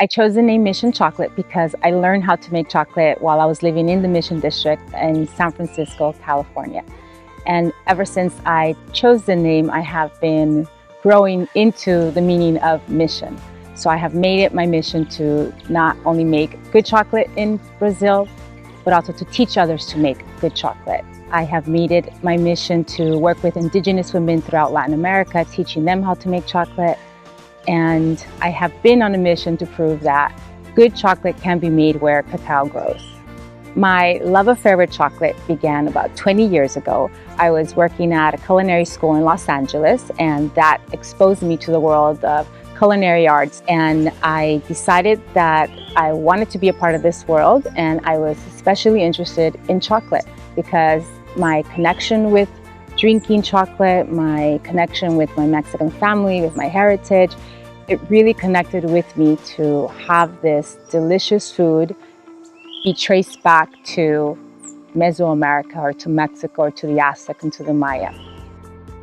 I chose the name Mission Chocolate because I learned how to make chocolate while I was living in the Mission District in San Francisco, California. And ever since I chose the name, I have been growing into the meaning of mission. So I have made it my mission to not only make good chocolate in Brazil, but also to teach others to make good chocolate. I have made it my mission to work with indigenous women throughout Latin America, teaching them how to make chocolate. And I have been on a mission to prove that good chocolate can be made where cacao grows. My love affair with chocolate began about 20 years ago. I was working at a culinary school in Los Angeles, and that exposed me to the world of culinary arts. And I decided that I wanted to be a part of this world, and I was especially interested in chocolate because my connection with drinking chocolate, my connection with my Mexican family, with my heritage, it really connected with me to have this delicious food be traced back to Mesoamerica or to Mexico or to the Aztec and to the Maya.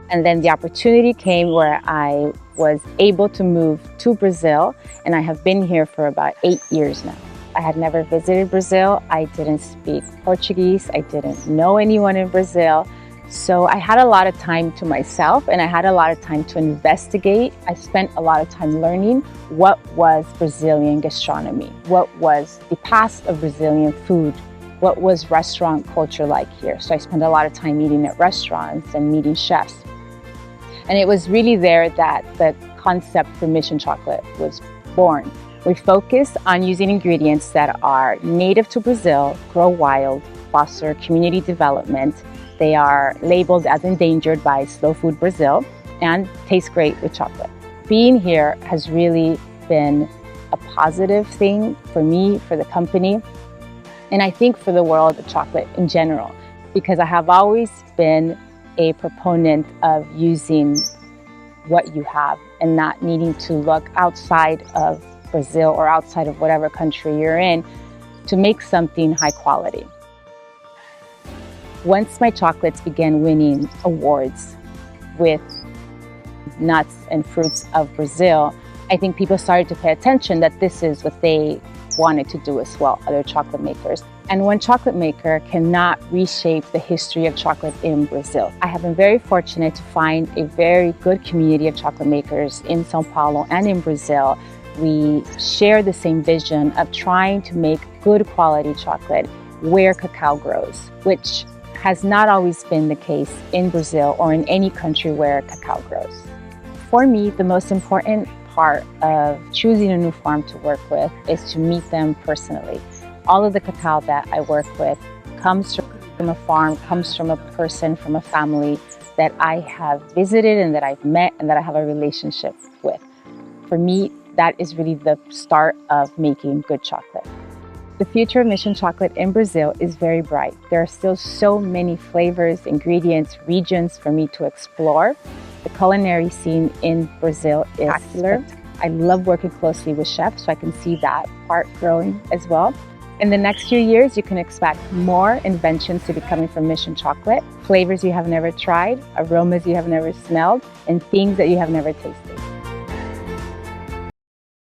And then the opportunity came where I was able to move to Brazil, and I have been here for about 8 years now. I had never visited Brazil. I didn't speak Portuguese. I didn't know anyone in Brazil. So I had a lot of time to myself, and I had a lot of time to investigate. I spent a lot of time learning what was Brazilian gastronomy, what was the past of Brazilian food, what was restaurant culture like here. So I spent a lot of time eating at restaurants and meeting chefs. And it was really there that the concept for Mission Chocolate was born. We focus on using ingredients that are native to Brazil, grow wild, foster community development. They are labeled as endangered by Slow Food Brazil and taste great with chocolate. Being here has really been a positive thing for me, for the company, and I think for the world of chocolate in general, because I have always been a proponent of using what you have and not needing to look outside of Brazil or outside of whatever country you're in to make something high quality. Once my chocolates began winning awards with nuts and fruits of Brazil, I think people started to pay attention that this is what they wanted to do as well, other chocolate makers. And one chocolate maker cannot reshape the history of chocolate in Brazil. I have been very fortunate to find a very good community of chocolate makers in Sao Paulo and in Brazil. We share the same vision of trying to make good quality chocolate where cacao grows, which has not always been the case in Brazil or in any country where cacao grows. For me, the most important part of choosing a new farm to work with is to meet them personally. All of the cacao that I work with comes from a farm, comes from a person, from a family that I have visited and that I've met and that I have a relationship with. For me, that is really the start of making good chocolate. The future of Mission Chocolate in Brazil is very bright. There are still so many flavors, ingredients, regions for me to explore. The culinary scene in Brazil is spectacular. I love working closely with chefs, so I can see that part growing as well. In the next few years, you can expect more inventions to be coming from Mission Chocolate, flavors you have never tried, aromas you have never smelled, and things that you have never tasted.